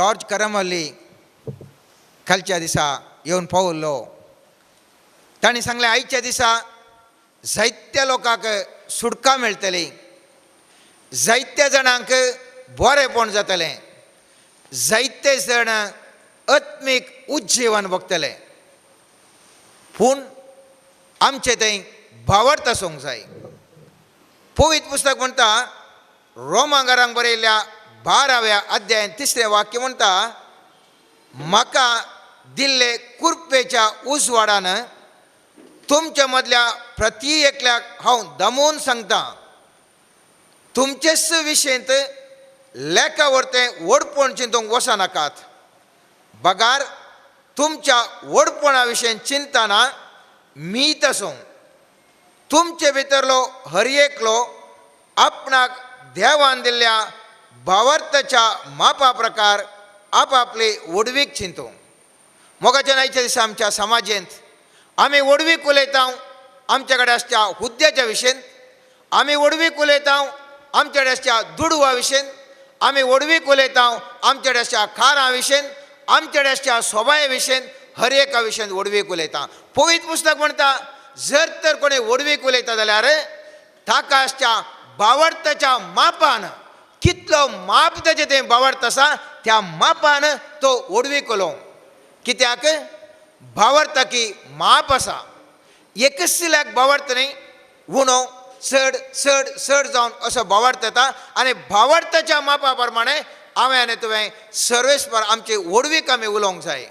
George करमल्ली कालच्या दिसा येवन पावल्लो. तांणी सांगलें आयच्या दिसा जायत्या लोकांक सुटका मेळटली, जायत्या जाणांक बरेपण जातलें, जायते जण आत्मीक उज्जीवन भोगतले. पूण आमचे थंय भावार्थ आसूंक जाय. पवित्र पुस्तक म्हणटा, रोमांकारांक बरयल्ल्या 12व्या अध्यायान 3रें वाक्य म्हणटा, म्हाका दिल्ले कुरपेच्या उजवाडान तुमच्या मदल्या प्रति एकल्याक हांव दमोवन सांगता, तुमचेच विशयंत लेखा व्हरतें व्हडपण चिंतूंक वचनाकात. बगार तुमच्या व्हडपणा विशयी चिंतना मीत आसूं. तुमचे भितरलो हर एकलो आपणाक देवान दिल्ल्या भावार्थाच्या मापा प्रकार आपआपले वडवीक चिंतू. मोगाच्या आयच्या दिसा आमच्या समाजेंत आमी वडवीक उलयता आमचे कडेन आसच्या हुद्द्याच्या विशयेंत, आमी वडवीक उलयता आमचे कडेन आसच्या दुडवा विशयेंत, आमी वडवीक उलयता आमचे कडेन आसच्या खारां विशयेंत, आमचे कडेन आसच्या सोबाये विशयेंत, हर एका विशयेंत वडवीक उलयता. पवित्र पुस्तक म्हणटा, जर तर कोणी वडवीक उलयता जाल्यार ताका आसच्या भावार्थाच्या मापान, कितलो माप ताचे तें भावार्थ आसा त्या मापान तो वडवीक उलोवं. कित्याक भावार्थाकी माप आसा. एकच भावार्थ न्ही, उणो चड चड चड जावन असो भावार्थ येता. आनी भावार्थाच्या मापा प्रमाणे हांवें आनी तुवें सर्वेस्पर आमची वडवीक आमी उलोवंक जाय.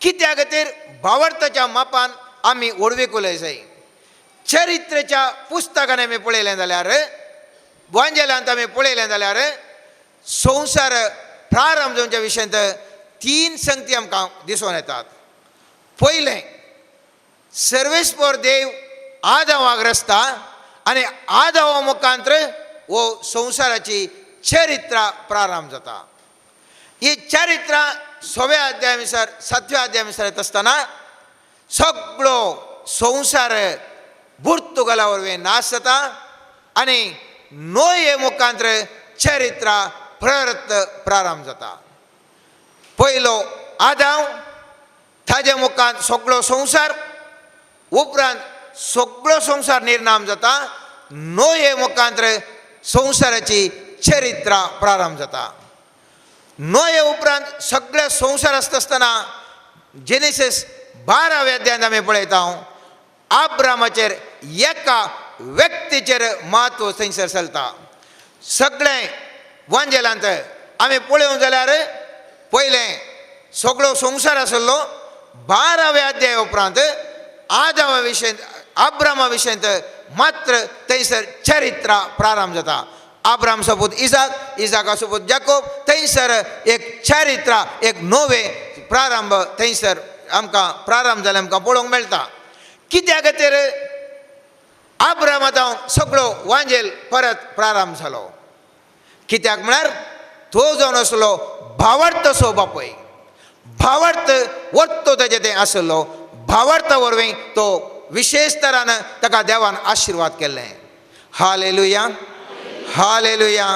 कित्या खातीर भावार्थाच्या मापान आमी वडवीक उलय जाय. चरित्रेच्या पुस्तकान आमी पळयलें जाल्यार, वांजेलांत आमी पळयलें जाल्यार संवसार प्रारंभ जावच्या विशयंत 3 संगती आमकां दिसून येतात. पयलें, सर्वेस्पर देव आदामाक रचता आनी आदामा मुखांतर हो संवसाराची चरित्रां प्रारंभ जाता. ही चरित्रां 6व्या अध्यायानुसार 7व्या अध्यायानुसार येता आसतना सगळो संवसार बुर्तुगला वरवीं नाश जाता आनी नोये मुखांतर चरित्रां परत प्रारंभ जाता. पयलो आदाम, ताजे मुखांत सगळो संवसार, उपरांत सगळो संवसार निर्नाम जाता. नोये मुखांतर संवसाराची चरित्रां प्रारंभ जाता. नोये उपरांत सगळे संवसार आसता आसतना जेनेसीस 12व्या अध्यायान आमी पळयता, आब्रामाचेर एका व्यक्तीचेर महत्व थंयसर चलता. सगळें वांजेलांत आमी पळयोंक जाल्यार पयलें सगळो संवसार आसलो. 12व्या अध्याया उपरांत आदामा विशयंत, आब्रामा विशयंत मात्र थंयसर चरित्रां प्रारंभ जाता. आब्राम सोबत इजाक, इजाका सोबत जाकोब, थंयसर एक चरित्रां, एक नोवे प्रारंभ थंयसर आमकां प्रारंभ जालें आमकां पळोवंक मेळटा. कित्या खातीर आब्रामांत सगळो वांजेल परत प्रारंभ जालो. कित्याक म्हळ्यार तो जावन आसलो भावार्थ असो बापय. भावार्थ वर्तो ताचे तें आसलो. भावार्था वरवीं तो विशेष तरान ताका देवान आशिर्वाद केल्लें. Hallelujah, hallelujah,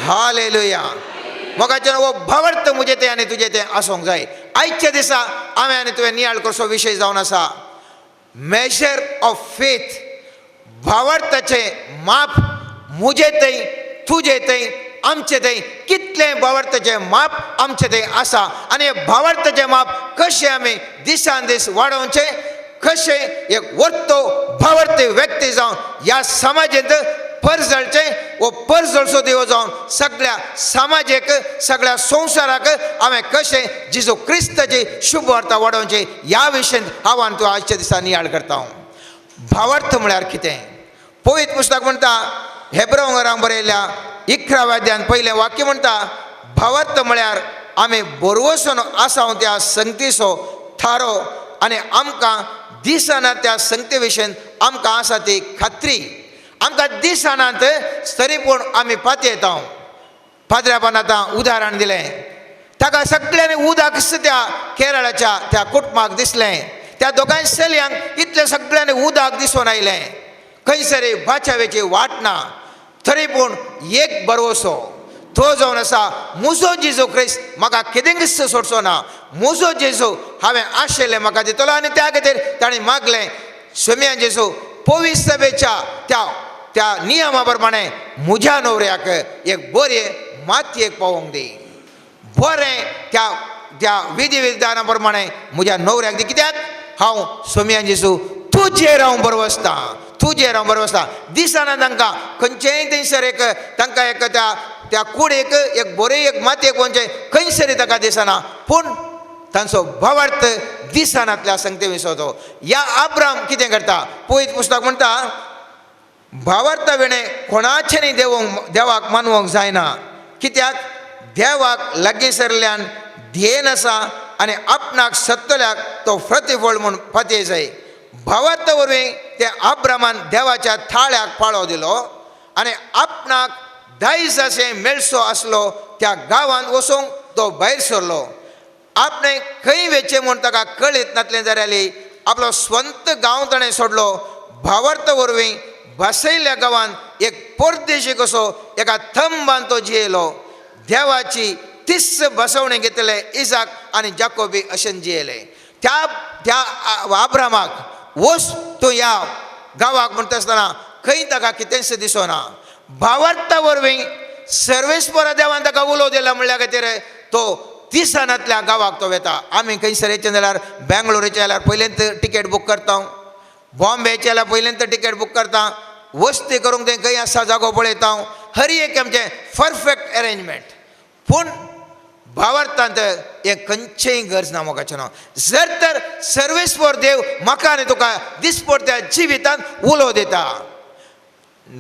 hallelujah. मोगाचें हो भावार्थ मुजे तें आनी तुजें तें आसूंक जाय. आयच्या दिसा हांवें आनी तुवें नियाळ करचो विशय जावन आसा मेजर ऑफ फेथ. भावार्थाचें माप मुजे थंय, तुजे थंय, आमचे थंय कितलें भावार्थाचें माप आमचे थंय आसा आनी हे भावार्थाचें माप कशें आमी दिसान दीस वाडोवचें, कशें एक वर्तो भावार्थ व्यक्ती जावन ह्या समाजांत परजळचें, वो परजळचो देव जावन सगळ्या समाजाक, सगळ्या संवसाराक हांवें कशें जेजू क्रिस्ताची शुभ वार्ता वाडोवची ह्या विशयेंत हांव आनी तूं आजच्या दिसा नियाळ करता. भावार्थ म्हळ्यार कितें? पवित्र पुस्तक म्हणटा, हेब्रांकारांक बरयल्ल्या 11व्या अध्यायान पयलें वाक्य म्हणटा, भावार्थ म्हळ्यार आमी बरवसून आसात त्या संगतीचो थारो आनी आमकां दिसना त्या संगते विशयेंत आमकां आसा ती खात्री. आमकां दिसनात तरी पूण आमी पातयेता. पाद्र्यापान आतां उदाहरण दिलें, ताका सगळ्यांनी उदक त्या केरळाच्या त्या कुटुंबाक दिसलें. त्या दोगांय चलयांक इतलें सगळ्यांनी उदक दिसून आयलें. खंयसरी बाचावेची वाट ना, तरी पूण एक बरवसो तो जावन आसा मुजो जेजू क्रिस्त म्हाका केदेंगच सोडचो ना. मुजो जेजू हांवें आशिल्लें म्हाका दितलो आनी त्या खातीर ताणें मागलें स्वमया जेजू पवित्र सभेच्या त्या नियमा प्रमाणे म्हज्या न्हवऱ्याक एक बरे मातयेक पावोवंक दी. बरें त्या विधी विधाना प्रमाणे म्हज्या न्हवऱ्याक दी. कित्याक हांव स्वमया जेजू तुजेर हांव बरो वसता, तुजेर हांव बरो वसता. दिसना तांकां खंयचेय थंयसर एक तांकां एक त्या कुडेक एक बरे एक मातयेक खंयचे खंयसरी ताका दिसना. पूण तांचो भावार्थ दिसनांतल्या संगते विसरतो. ह्या अब्राम कितें करता पळयत पुस्तक म्हणटा भावार्था विणे कोणाचेंय देवाक मानवंक जायना. कित्याक देवाक लागींसरल्यान ध्येन आसा आनी आपणाक सत्तल्याक तो प्रतिफळ म्हूण फातीय जाय. भावार्था वरवीं ते अब्रामान देवाच्या थाळ्याक पाळो दिलो आनी आपणाक दायज अशें मेळसो आसलो त्या गांवांत वचूंक तो भायर सरलो. आपणें खंय वेचें म्हूण ताका कळीत नासलें जाल्यार आपलो स्वंत गांव ताणें सोडलो. भावार्था वरवीं बसयल्ल्या गांवांत एक परदेशी कसो एका थंबान तो जियेलो. देवाची तिस्स बसवणें घेतले इजाक आनी जाकोबी अशें जियेले. त्या अब्रामाक वच तूं ह्या गांवाक म्हणटा आसतना खंय ताका कितेंच दिसना. भावार्था वरवीं सर्वेस्परा देवान ताका उलो दिला म्हणल्या खातीर तो दिसनांतल्या गांवाक तो वेता. आमी खंयसर येचें जाल्यार बेंगलोरचें जाल्यार पयलेंत टिकेट बूक करता, बॉम्बेचें जाल्यार पयलेंत टिकेट बूक करता, वस्ती करूंक थंय खंय आसा जागो पळयता. हर एक आमचें परफेक्ट अरेंजमेंट. पूण भावार्थांत एक खंयचेय गरज ना मोगाचें ना. जर तर सर्वेस्पर देव म्हाका आनी तुका दिसपट्ट्या जिवितांत उलो दिता,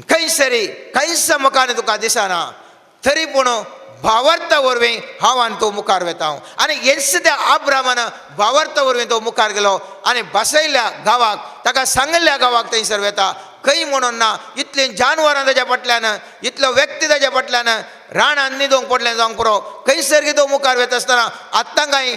खंयसरी खंयच म्हाका आनी तुका दिसना, तरी पूण भावार्था वरवीं हांव आनी तूं मुखार वेता. आनी हेच त्या अब्रामान भावार्था वरवीं तो मुखार गेलो आनी बसयल्ल्या गांवाक ताका सांगल्ल्या गांवाक थंयसर वेता. खंय म्हणून ना इतलीं जानवरां ताच्या फाटल्यान, इतलो व्यक्ती ताच्या फाटल्यान रानांत न्हिदोंक पडलें जावंक पुरो. खंयसर तो मुखार वेता आसतना आतां काय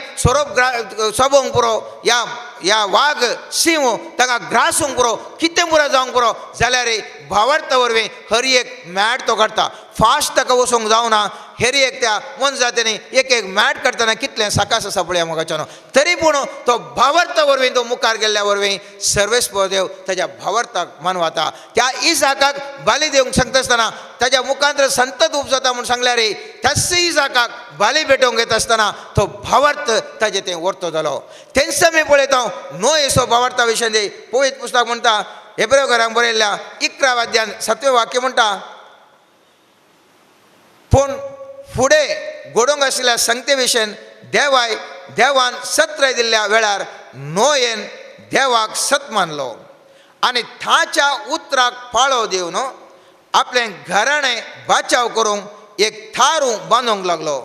सोबोंक पुरो ह्या वाघ सिंह ताका ग्रासूंक पुरो कितें पुरो जावंक पुरो जाल्यार भावार्था वरवीं हर एक मॅट तो काडटा. फास्ट ताका वचोंक जावना. हेर एक त्या मनजातींनी एक मॅट काडटना कितलें साकास आसा पळया मोगाच्यान. तरी पूण तो भावार्था वरवीं तो मुखार गेल्ल्या वरवीं सर्वेस्पर देव ताच्या भावार्थाक मानवता. त्या इजाकाक बाली दिवंक सांगता आसतना ताच्या मुखांतर संतत उप जाता म्हूण सांगल्यार त्याच इजाकाक बाली भेटोवंक येता आसतना तो भावार्थ ताजें तें वर्तो जालो. तेंच आमी पळयता नोयेचो भावार्था विशयी दी पळयत पुस्तक म्हणटा हेब्रेव घरांक बरयल्ल्या 11व्या अध्यायान 7वें वाक्य म्हणटा पूण फुडें घडोवंक आशिल्ल्या संगते विशयी देवान सत्र दिल्ल्या वेळार नोयेन देवाक सत मानलो आनी ताच्या उतराक पाळो दिवन आपलें घराणें बाचाव करूंक एक थारू बांदूंक लागलो.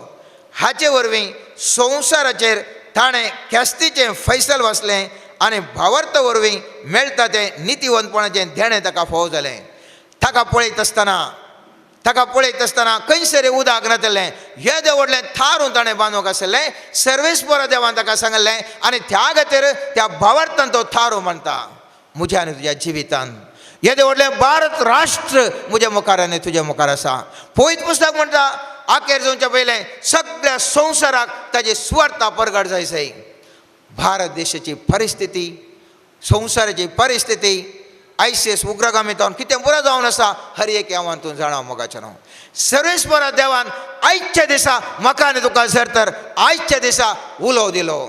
हाचे वरवीं संवसाराचेर ताणें ख्यास्तीचें फैसल वाचलें आनी भावार्था वरवीं मेळटा तें नितीवंतपणाचें धेणें ताका फोव जालें. ताका पळयत आसतना खंयसरी उदक नातलें. हे व्हडलें थारून ताणें बांदूंक आसलें. सर्वेस्परा देवान ताका सांगलें आनी त्या खातीर त्या भावार्थान तो थारू म्हणटा म्हज्या आनी तुज्या जिवितांत. येदें व्हडलें भारत राष्ट्र म्हज्या मुखार आनी तुज्या मुखार आसा. पळयत पुस्तक म्हणटा आखेर जावच्या पयलें सगळ्या संवसाराक ताजी सुवार्ता परगट जाय. भारत देशाची परिस्थिती, संवसाराची परिस्थिती ISIS उग्रगामितावन कितें पुरो जावन आसा हर एक हांवांतून जाणां मोगाचें. सर्वेस्परा देवान आयच्या दिसा म्हाका आनी तुका जर तर आयच्या दिसा उलो दिलो,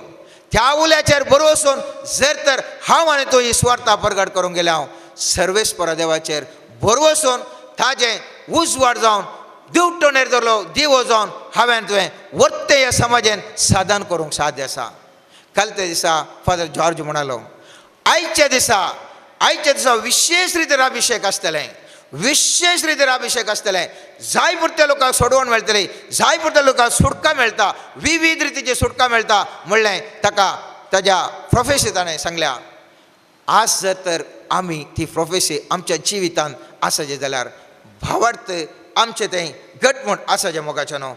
त्या उल्याचेर बरो वचून जर तर हांव आनी तूं ही सुवार्ता परगट करूंक गेले हांव सर्वेस्परा देवाचेर बरो वचून ताजें उजवाड जावन दिवटोनेर धरलो दिवो जावन हांवें तुवें वर्ते ह्या समाजान साधन करूंक साध्य आसा. कालच्या दिसा फादर जॉर्ज म्हणालो आयच्या दिसा विशेष रितीन अभिषेक आसतलें. जाय पुरत्या लोकांक सोडवण मेळटली, जाय पुरत्या लोकांक सुटका मेळटा, विविध रितीची सुटका मेळटा म्हणलें ताका ताज्या प्रोफेसी ताणें सांगल्या. आज जर तर आमी ती प्रोफेसी आमच्या जिवितांत आसाचे जाल्यार भावार्थ आमचें तें घटमूट आसाचें मोगाचें न्हू.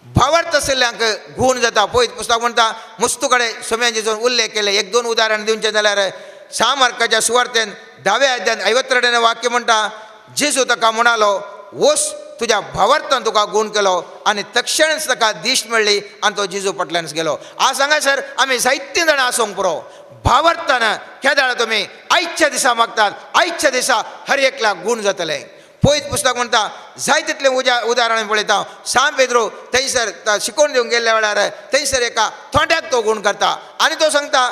भावार्थ आशिल्ल्यांक गूण जाता. पळयत पुस्तक म्हणटा मुस्तू कडेन सोम्याचेर उल्लेख केले. 1-2 उदाहरण दिवचें जाल्यार सामार्काच्या सुवार्थेन 10व्या अध्यायान 52वें वाक्य म्हणटा जेजू ताका म्हणालो वस तुझ्या भावार्थान तुका गुण केलो आनी तक्षणच ताका दिश्ट मेळ्ळी आनी तो जेजू फाटल्यानच गेलो. आज सांगा सर, आमी जायतीं जाणां आसूंक पुरो भावार्थान केदाळ तुमी आयच्या दिसा मागतात, आयच्या दिसा हर एकल्याक गुण जातले. पयत पुस्तक म्हणटा जाय तितलें उदाहरण पळयता. सांत पेद्रू थंयसर शिकोवन दिवंक गेल्ल्या वेळार थंयसर एका थोंड्याक तो गुण करता आनी तो सांगता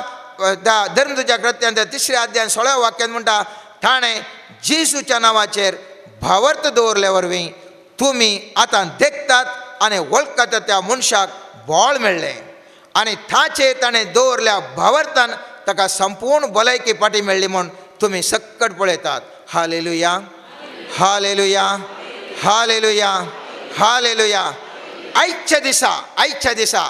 धर्मदूतच्या कृत्यांत 3 अध्याय 16 वाक्यान म्हणटा, ताणें जेजूच्या नांवाचेर भावार्थ दवरले वरवीं तुमी आतां देखतात आनी वळखतात त्या मनशाक बळ मेळ्ळें आनी ताचेर ताणें दवरल्या भावार्थान ताका संपूर्ण भलायकी फाटी मेळ्ळी म्हूण तुमी सक्कट पळयतात. Hallelujah, hallelujah, hallelujah, hallelujah. आयच्या दिसा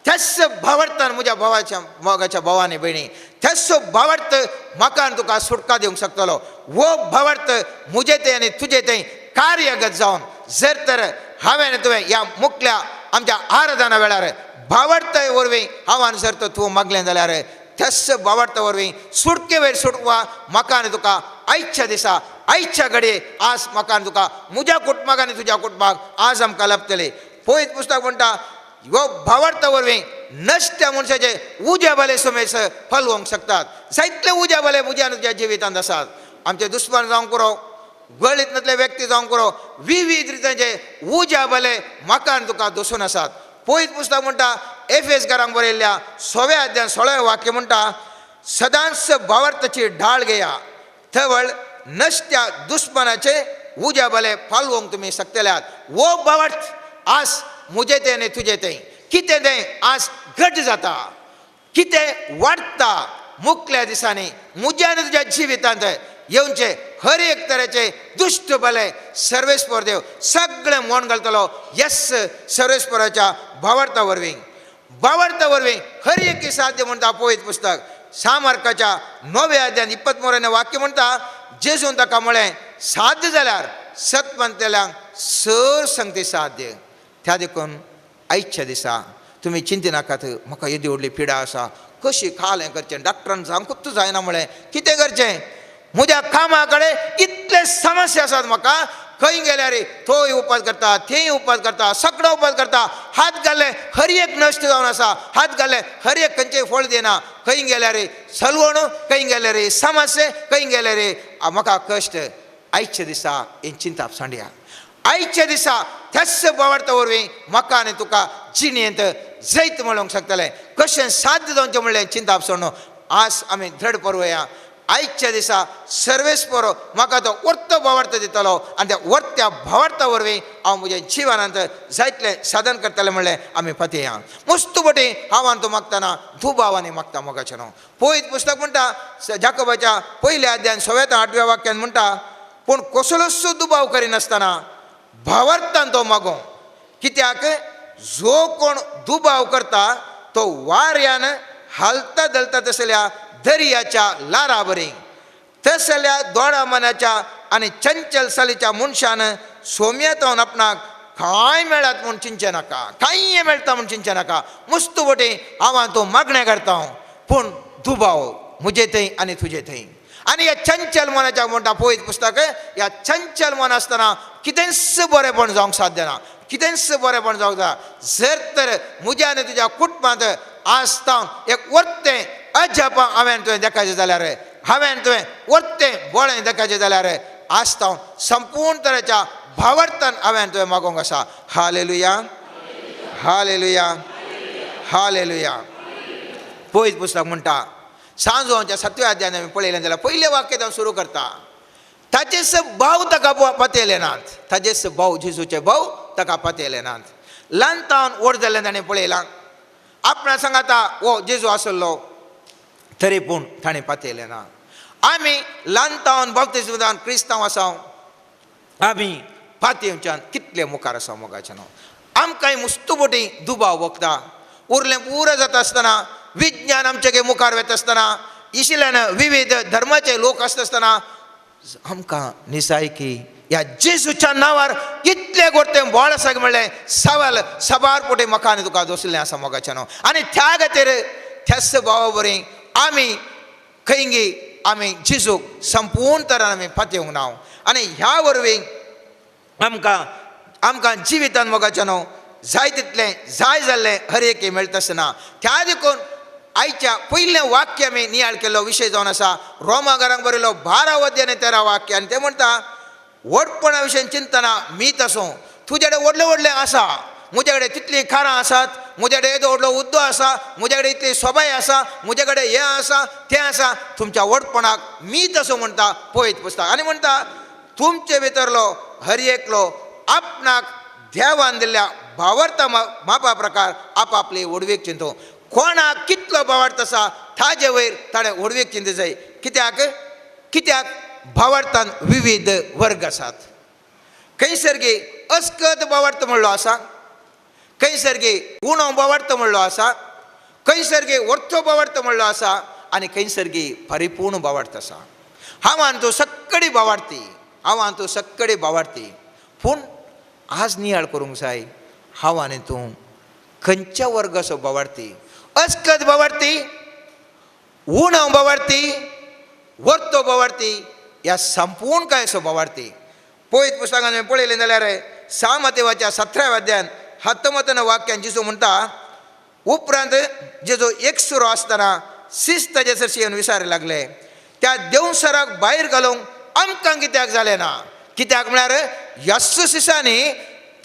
त्याच भावार्थान म्हज्या मोगाच्या भावानी भयणी, त्याच भावार्थ म्हाका तुका सुटका दिवंक शकतलो. वो भावार्थ म्हजे थंय आनी तुजे थंय कार्यगत जावन जर तर हांवें तुवें ह्या मुखल्या आमच्या आराधना वेळार भावार्थ वरवीं हांवान जर तर तूं मागलें जाल्यार त्याच भावार्थ वरवीं सुटके वयर सुटवा म्हाका आनी तुका आयच्या दिसा, आयच्या घडये आज म्हाका आनी तुका म्हज्या कुटुंबाक आनी तुज्या कुटुंबाक आज आमकां लाभतले. पयत पुस्तक म्हणटा ह्यो भावार्थ वरवीं नश्ट मनशाचे उज्या बाले समेस फलवंक शकतात. जायतले उज्या बाले म्हज्या आनी तुज्या जिवितांत आसात. आमचे दुश्मन जावंक पुरो, गळींतले व्यक्ती जावंक पुरो, विविध रितीचे उज्या बाले म्हाका आनी तुका दसून आसात. पयत पुस्तक म्हणटा एफेसकारांक बरयल्ल्या 6 अध्याय 16 वाक्य म्हणटा, सदांच भावार्थाची ढाळ घेया थवळ नश्त्या दुश्मनाचे उज्या बाले फालवंक तुमी शकतल्यात. वो भावार्थ आज म्हजे थंय आनी तुजे थंय कितें तें आज घट जाता, कितें वाडटा मुखल्या दिसांनी म्हज्या आनी तुज्या जिवितांत येवचे हर एक तरेचे दुश्ट बले सर्वेस्पर देव सगळें मोड घालतलो. यस, सर्वेस्पराच्या भावार्था वरवीं हर एक साध्य म्हणटा. पळयत पुस्तक सामार्काच्या 9 अध्याय 23 वाक्य म्हणटा, जेजून ताका म्हळें साध्य जाल्यार सतमंतल्यांक सर संगती साध्य. त्या देखून आयच्या दिसा तुमी चिंती नाकात, म्हाका येदी व्हडली पिडा आसा, कशी खाल हें करचें, डॉक्टरान सांगूच जायना म्हळें कितें करचें, म्हज्या कामा कडेन इतले समस्या आसात, म्हाका खंय गेल्यार थंय उपास करता, थंय उपास करता, सगळो उपास करता, हात घाल्ले हर एक नश्ट जावन आसा, हात घाल्ले हर एक खंयचेय फळ दिना, खंय गेल्यार सलवण, खंय गेल्यार समस्या, खंय गेल्यार म्हाका कश्ट. आयच्या दिसा ही चिंता सांडया. आयच्या दिसा त्याच भावार्थ वरवीं म्हाका आनी तुका जिणेंत जैत मेळोवंक शकतलें. कशें साध्य जावचें म्हणलें चिंता सोडून आज आमी धड पळोवया. आयच्या दिसा सर्वेस्पर म्हाका तो वर्त भावार्थ दितलो आनी त्या वर्त्या भावार्था वरवीं हांव म्हज्या जिवनांत जायतलें साधन करतलें म्हणलें आमी फातयया. मस्त बटी हांव तूं मागतना दुबावानी मागता मोगाचें न्हू. पळयत पुस्तक म्हणटा जाकोबाच्या 1 अध्याय 7-8 वाक्यान म्हणटा, पूण कसलोच दुबाव करिनासतना भावार्थान तो मागो, कित्याक जो कोण दुबाव करता तो वाऱ्यान हालता धलता तसल्या दर्याच्या लारा बरी, तसल्या दोडा मनाच्या आनी चंचल सालीच्या मनशान सोम्यातावन आपणाक कांय मेळत म्हूण चिंचे नाका, कांय मेळटा म्हूण चिंचे नाका. मस्त बटी हांव तूं मागणें करता, पूण दुबाव म्हजे थंय आनी तुजे थंय. आनी ह्या चंचल मनाच्या म्हणटा पळयत पुस्तक, ह्या चंचल मन आसतना कितेंच बरेंपण जावंक साध्य ना, कितेंच बरेंपण जावंक जाय. जर तर म्हज्या आनी तुज्या कुटुंबांत आसतावन एक वर्तें अजाप हांवें तुवें देखाचें जाल्यार, हांवें तुवें वर्तें बोळें देखाचें जाल्यार आसतावन संपूर्ण तरेच्या भावार्थान हांवें तुवें मागोवंक आसा. Hallelujah, hallelujah, hallelujah. पळयत पुस्तक म्हणटा सांजोच्या 7 अध्यायान आमी पळयलें जाल्यार पयलें वाक्य हांव सुरू करता. ताचेच भाव ताका पातयले नात, ताचेच भाव जेजूचे भाव ताका पातयले नात. ल्हानतावन व्हड जाल्लें ताणें पळयलां. आपणा सांगाता हो जेजू आसलो तरी पूण ताणें पातयलें ना. आमी ल्हानतावन बाप्तिस्म जावन क्रिस्तांव आसा, आमी पातयेवच्यान कितले मुखार आसा मोगाचें न्हू. आमकांय मुस्तुबटी दुबाव भोगता. उरलें पुरो जाता आसतना, विज्ञान आमचे मुखार वता आसतना, इशिल्यान विविध धर्माचे लोक आसता आसतना आमकां निसायकी ह्या जेजूच्या नांवार इतलें गोडतें बोळ आसा म्हणलें सवाल सबार पोटी म्हाका आनी तुका दोसलें आसा मोगाचें न्हू. आनी त्या खातीर त्याच भावा बरें आमी खंयगी आमी जेजूक संपूर्ण तरान आमी फातयेवंक ना. आनी ह्या वरवीं आमकां आमकां जिवितान मोगाचें न्हू जाय तितलें जाय जाल्लें हर एक मेळटसना त्या देखून आयच्या पयलें वाक्य आमी नियाळ केल्लो विशय जावन आसा रोमाकारांक बरयलो 12 अध्याय आनी 13 वाक्य आनी ते म्हणटा वडपणा विशयी चिंतना मीत आसूं तुजे कडेन व्हडलें व्हडलें आसा म्हजे कडेन तितलीं खारां आसात म्हजे कडेन येदो व्हडलो उद्दो आसा म्हजे कडेन इतली सोबाय आसा म्हजे कडेन हें आसा तें आसा तुमच्या वडपणाक मीत आसूं म्हणटा पळयत पुस्तक आनी म्हणटा तुमचे भितरलो हर एकलो आपणाक देवान दिल्ल्या भावार्था मापा प्रकार आपापले वडवेक चिंतो कोणाक कितलो भावार्थ आसा ताजे वयर ताणें वडवेक चिंत जाय कित्याक भावार्थान विविध वर्ग आसात खंयसर अस्कत भावार्थ म्हणलो आसा खंयसर उणो भावार्थ म्हणलो आसा खंयसर वर्थो भावार्थ म्हणलो आसा आनी खंयसर परिपूर्ण भावार्थ आसा हांव तूं सक्कडी भावार्थी पूण आज नियाळ करूंक जाय हांव आनी तूं खंयच्या वर्गाचो भावार्थी अस्कत भावार्थी उणो भावार्थी वर्थो भावार्थी ह्या संपूर्ण कांयचो भावार्थी पळयत पुस्तकांत हांवें पळयलें जाल्यार 6 मत्तेवाच्या 17 अध्यायान 19 वाक्यान जेजू म्हणटा उपरांत जेजू एकसुरो आसतना शिस्त ताचे सरशी येवन विचारले लागले त्या देवसराक भायर घालूंक आमकां कित्याक जालें ना कित्याक म्हळ्यार यस्सू शिसांनी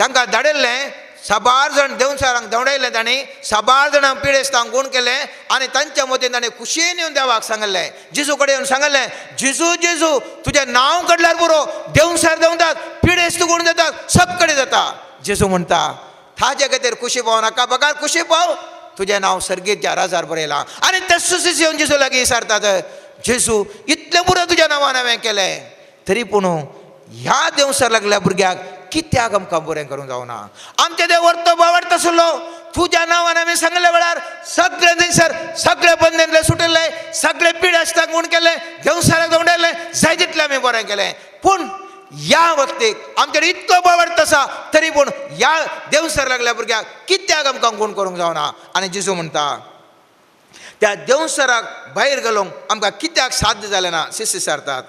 तांकां धाडिल्लें 12 जाण देवसरांक धांवडायलें तांणी 12 जाणांक पिडेस्तांक गूण केलें आनी तांच्या मदीं ताणें कुशेन येवन देवाक सांगलें जेजू कडेन येवन सांगलें जेजू तुजें नांव काडल्यार बरो देवसर धांवतात पिडेस्त गूण जातात सक्कडे जाता जेजू म्हणटा ताजे खातीर खुशी पाव नाका बगार खुशी पाव तुजें नांव सर्गेच्या राजार बरयलां आनी तस्सो शिस येवन जेजू लागीं विचारतात जेजू इतलें पुरो तुज्या नांवान हांवें केलें तरी पूण ह्या देवसर लागल्या भुरग्याक कित्याक आमकां बरें करूंक जावना आमचे देव व्हरतो भावार्थ आसलो तुज्या नांवान हांवें सांगले वेळार सगळे थंयसर सगळे बंदनले सुटले सगळे पिडेस्तांक गूण केले देवसराक धांवडायलें जाय तितलें आमी बरें केलें पूण ह्या वक्तीक आमचे इतलो भावार्थ आसा तरी पूण ह्या देवसर लागल्या भुरग्याक कित्याक आमकां गूण करूंक जावना आनी जेजू म्हणटा त्या देवसराक भायर घालूंक आमकां कित्याक साध्य जालें ना शिष्य विचारतात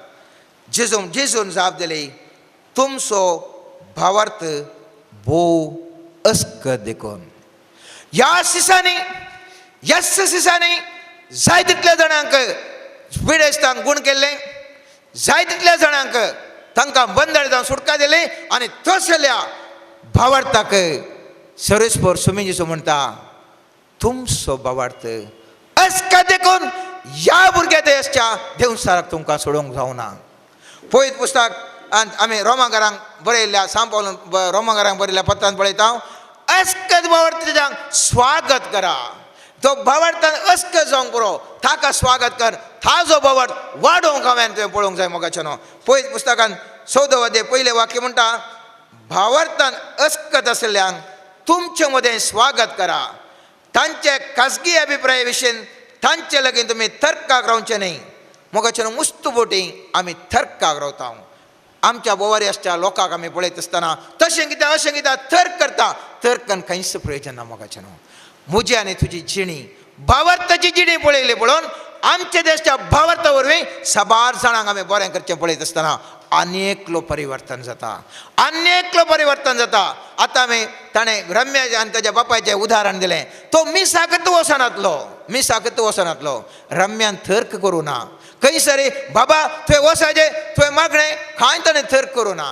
जेजून जाप दिली तुमचो भावार्थ भोव अस्कत देखून ह्या शिसांनी जाय तितल्या जाणांक पिडेस्तांक गूण केल्लें जाय तितल्या जाणांक तांकां बंदर जावन सुटका दिली आनी तसल्या भावार्थाक सर्वेस्पर सुमी जेजू म्हणटा तुमचो भावार्थ अस्कत देखून ह्या भुरग्या देशाच्या देवसराक तुमकां सोडूंक जावना पळयत पुस्तक आमी रोमाकारांक बरयल्ल्या सांपावून रोमाकारांक बरयल्ल्या पत्रांत पळयता अस्कत भावार्थांक स्वागत करा तो भावार्थान अस्कत जावंक पुरो ताका स्वागत कर ताजो भावार्थ वाडोवंक हांवें तुवें पळोवंक जाय मोगाचें न्हू पळयत पुस्तकांत 14 अध्याय पयलें वाक्य म्हणटा भावार्थान अस्कत आशिल्ल्यांक तुमचे मदें स्वागत करा तांचे खाजगी अभिप्राया विशीं तांचे लागीं तुमी तर्काक रावचें न्ही मोगाचें न्हू मुस्तुबोटी आमी तर्काक रावता आमच्या बोवाऱ्याच्या लोकांक आमी पळयत आसतना तशें कित्याक अशें कित्याक तर्क करता तर्कन खंयच प्रयोजन ना मोगाचें न्हू म्हजी आनी तुजी जिणी भावार्थाची जिणी पळयली पळोवन आमच्या देशाच्या भावार्था वरवीं 12 जाणांक आमी बरें करचें पळयत आसतना अनेकलो परिवर्तन जाता आतां आमी ताणें रम्या आनी ताच्या बापायचें उदाहरण दिलें तो मिसाकत वचनातलो रम्यान तर्क करूं ना खंयसर बाबा तुवें वसाचें तुवें मागणें कांय ताणें तर्क करूं ना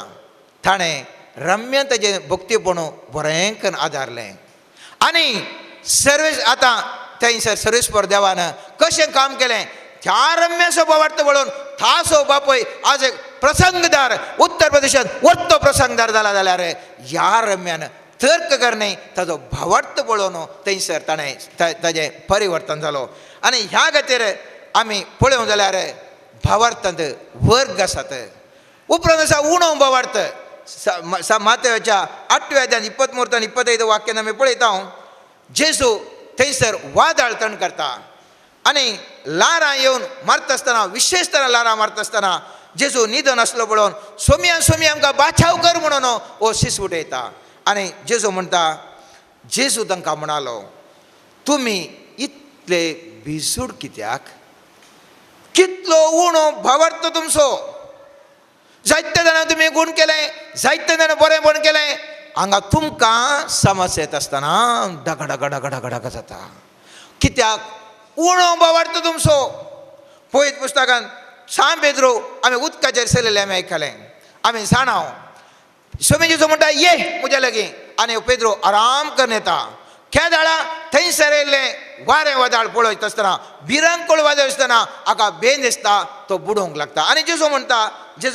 ताणें रम्यान ताजें भक्तीपणू बरें करून आदारलें आनी सर्वेस आतां थंयसर सर्वेस्पर देवान कशें काम केलें त्या रम्याचो भावार्थ वळोवन ताचो बापूय आज एक प्रसंगदार उत्तर प्रदेशांत व्हडलो प्रसंगदार जाला जाल्यार ह्या रम्यान तर्क करणे ताजो भावार्थ पळोवन थंयसर ताणें ताजें परिवर्तन जालो आनी ह्या खातीर आमी पळोवंक जाल्यार भावार्थांत वर्ग आसात उपरांत आसा उणो भावार्थ मातेवाच्या 8व्या अध्यायान 23 आनी 25 वाक्यान आमी पळयता जेजू थंयसर वादळ तण करता आनी लारां येवन मारता आसतना विशेष तरां लारां मारता आसतना जेजू न्हिदो नासलो पळोवन सोमी आमकां बाचाव कर म्हणून हो शीस उठयता आनी जेजू म्हणटा जेजू तांकां म्हणालो तुमी इतले भिजूड कित्याक कितलो उणो भावार्थ तुमचो जायते जाणां तुमी गूण केलें जायते जाणां बरेंपण केलें हांगा तुमकां समस्या येत आसतना ढगढग जाता. कित्याक उणो भावार्थ तुमचो. पळयत पुस्तकान सांब पेद्रो आमी उदकाचेर चलयले आमी आयकलें. आमी जाणाव स्वामीजीचो म्हणटा ये म्हज्या लागीं आनी पेद्रो आराम करून येता. खेदाळा थंयसर येयल्लें वारें वादळ पळयत आसतना भिरंकूळ वादळ आसतना हाका भेंद दिसता. तो बुडोवंक लागता आनी जेजू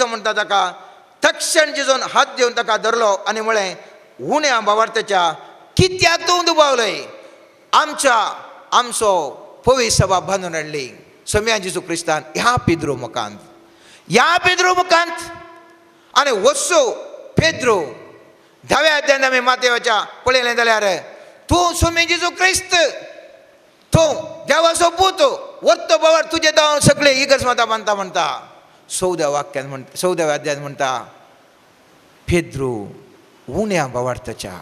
म्हणटा ताका तक्षण जेजून हात दिवन ताका धरलो आनी म्हळें उण्या भावार्थाच्या कित्याक तूं दुबावलय. आमचो पवित्र सभा बांदून हाडली. स्वामी जेजू क्रिस्तान ह्या पेद्रो मुखांत आनी वचो पेद्रो 10व्या अध्यायात आमी मातेवाच्या पळयलें जाल्यार तूं स्वामी जेजू क्रिस्त तूं देवाचो पूत वरतो भावार्थ तुजे दाव सगळे इगर्ज माता बांदता म्हणटा. 14व्या अध्यायात म्हणटा पेद्रो उण्या भावार्थाच्या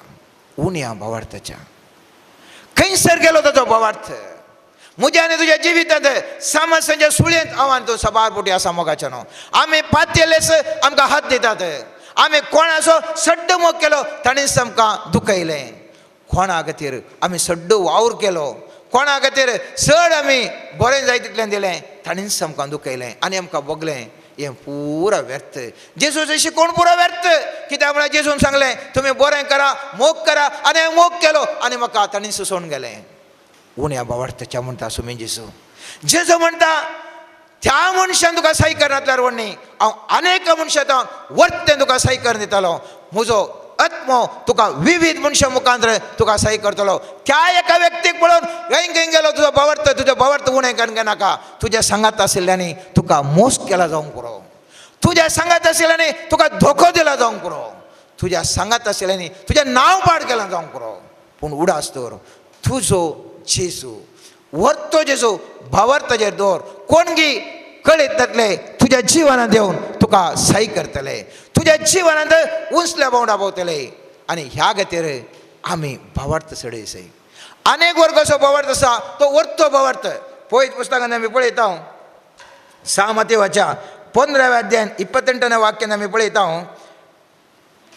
खंयसर गेलो ताचो भावार्थ. म्हज्या आनी तुज्या जिवितांत समस्यांच्या सुळयेंत आव्हान तूं सबारपोटी आसा मोगाच्या न्हू. आमी पातयेलेस आमकां हात दितात. आमी कोणाचो सड्ड मोग केलो ताणीच आमकां दुखयलें. कोणा खातीर आमी सड्ड वावर केलो, कोणा खातीर चड आमी बरें जाय तितलें दिलें ताणीच आमकां दुखयलें आनी आमकां बगलें. हें पुरो व्यर्थ. जेजूचो शिकोवण पुरो व्यर्थ. कित्याक म्हळ्यार जेजून सांगलें तुमी बरें करा मोग करा आनी हांवें मोग केलो आनी म्हाका ताणीं सुसोवन गेलें. उण्या भावार्थाच्या म्हणटा स्वामी जेजू म्हणटा त्या मनशान तुका सही करनातल्यार व्हडणी हांव अनेक मनशां वर्तें तुका सही करून दितलो. म्हजो आत्मो तुका विविध मनशां मुखांतर तुका सही करतलो. त्या एका व्यक्तीक पळोवन खंय गेलो तुजो भावार्थ उणें करून घेनाका. तुज्या सांगात आशिल्ल्यांनी तुका मोस केला जावंक पुरो. तुज्या सांगात आशिल्ल्यांनी तुका धोको दिला जावंक पुरो. तुज्या सांगात आशिल्ल्यांनी तुजें नांव पाड केलां जावंक पुरो. पूण उडास तर तुजो जेजू वर्तो जेजू भावार्थाचेर दवर. कोणगी कळीत जातले तुज्या जिवनांत येवन तुका सही करतले. तुज्या जिवनांत उंचल्या बोंडा भोंवतले. आनी ह्या खातीर आमी भावार्थ सडयसय. अनेक वर्गाचो भावार्थ आसा तो वर्तो भावार्थ. पळयत पुस्तकांत आमी पळयता 6 मातेवाच्या 15व्या अध्यायान 28व्या वाक्यान आमी पळयता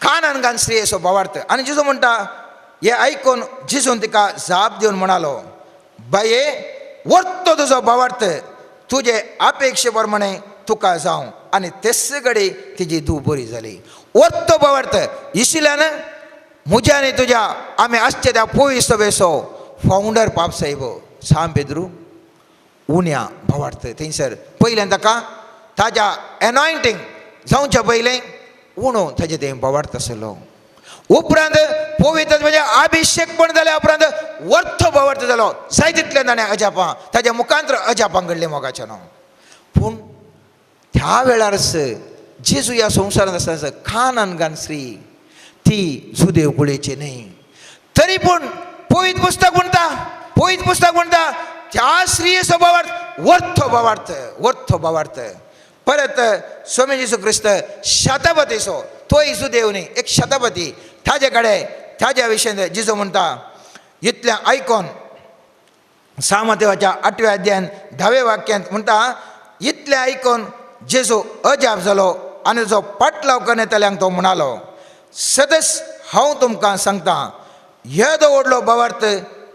कानान घान स्त्रियेचो भावार्थ. आनी जेजू म्हणटा हे आयकून जेजून तिका जाप दिवन म्हणालो बाये वर्तो तुजो भावार्थ तुजे अपेक्षे प्रमाणे तुका जावं. आनी तेच घडी तिजी धूव बरी जाली. वर्तो भावार्थ इशिल्यान म्हज्या आनी तुज्या आमी आसचे त्या पवित्र सभेचो फावंडर पाप साहेब सांब पेद्रो उण्या भावार्थ. थंयसर पयल्यान ताका ताज्या एनॉयंटींग जावच्या पयलें उणो ताजे थंय भावार्थ आसलो. उपरांत पवित्र म्हणजे अभिषेक पण जाल्या उपरांत वर्थ भावार्थ जालो. जाय तितले ताणें अजापां ताज्या मुखांतर अजापां घडलें मोगाचें न्हू. पूण त्या वेळारच जेजू ह्या संवसारांत आसतना कानान घान स्त्री ती सुदेव कुळेची न्ही. तरी पूण पवित्र पुस्तक म्हणटा त्या स्त्रियेचो भावार्थ वर्थ भावार्थ. परत स्वामी जेजू क्रिस्त शतपतीचो तोय सुदेव न्ही एक शतपती ताजे कडेन ताज्या विशयान जेजू म्हणटा इतलें आयकोन 6 मातेवाच्या 8व्या अध्यायान 10व्या वाक्यांत म्हणटा इतलें आयकोन जेजू अजाप जालो आनी जो पाटलाव करनेतल्यांक तो म्हणालो सदस हांव तुमकां सांगता येदो व्हडलो भावार्थ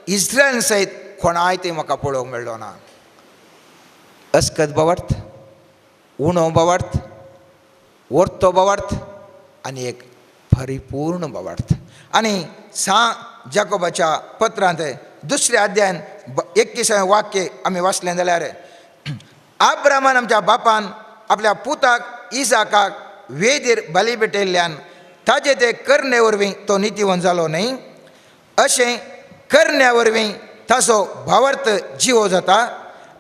इस्रायल सयत कोणाय ते म्हाका पळोवंक मेळ्ळो ना. अस्कत भावार्थ, उणो भावार्थ, वर्तो भावार्थ आनी एक परिपूर्ण भावार्थ. आनी 6 जाकोबाच्या पत्रांत 2ऱ्या अध्यायान 21वें वाक्य आमी वाचलें जाल्यार अब्रामान आमच्या बापान आपल्या पुताक इसाकाक वेदीर बली भेटयल्ल्यान ताजे ते करणे वरवीं तो नितीवंत जालो न्ही. अशें करण्या वरवीं ताचो भावार्थ जिवो जाता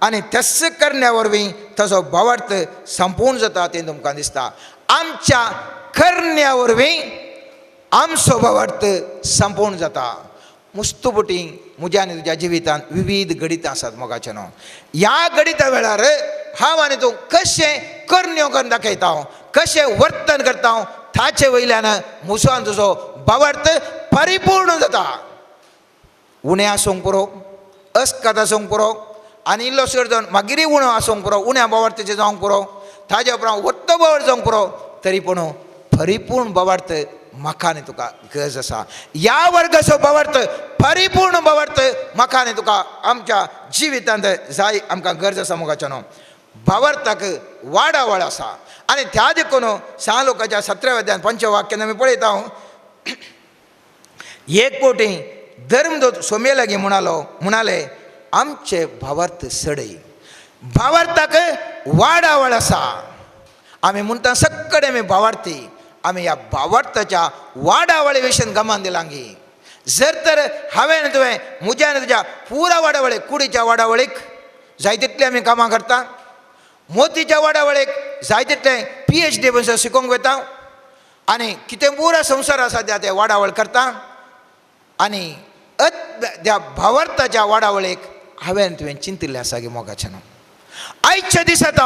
आनी तेच करण्या वरवीं ताचो भावार्थ संपूर्ण जाता तें तुमकां दिसता. आमच्या करण्या वरवीं आमचो भावार्थ संपूर्ण जाता. मुस्तुबटी म्हज्या आनी तुज्या जिवितांत विविध गणितां आसात मोगाचें न्हू. ह्या गणिता वेळार हांव आनी तूं कशें करण्यो करून दाखयता कशें वर्तन करता ताचे वयल्यान म्हजो आनी तुजो भावार्थ परिपूर्ण जाता. उणें आसूंक पुरो, अस्कत आसूंक पुरो आनी इल्लो चड जावन मागीरय उणो आसूंक पुरो, उण्या भावार्थाचें जावंक पुरो, ताजे उपरांत वर्तो भावार्थ जावंक पुरो, तरी पूण परिपूर्ण भावार्थ म्हाका तुका गरज आसा. ह्या वर्गाचो भावार्थ परिपूर्ण भावार्थ म्हाका तुका आमच्या जिवितांत जाय आमकां गरज आसा मोगाच्या न्हू. भावार्थाक वाडावळ आसा आनी त्या देखून सा लोकांच्या 17व्या अध्यायान 5 वाक्यान आमी पळयता. एक पोटी धर्मदूत सोमे लागी म्हणाले आमचे भावार्थ सडय. भावार्थाक वाडावळ आसा. आमी म्हणटा सक्कडे आमी भावार्थी. आमी ह्या भावार्थाच्या वाडावळे विशयी गमान दिलांगी. जर तर हांवें तुवें म्हज्या तुज्या पुरा वाडावळेक कुडीच्या वाडावळेक जाय तितले आमी कामां करता. मोतीच्या वाडावळेक जाय तितले PhD बसून शिकोवंक वता आनी कितें पुरा संवसार आसा त्या ते वाडावळ करता. आनी त्या भावार्थाच्या वाडावळेक हांवें तुवें चिंतिल्लें आसा गे मोगाचें न्हू. आयच्या दिसांत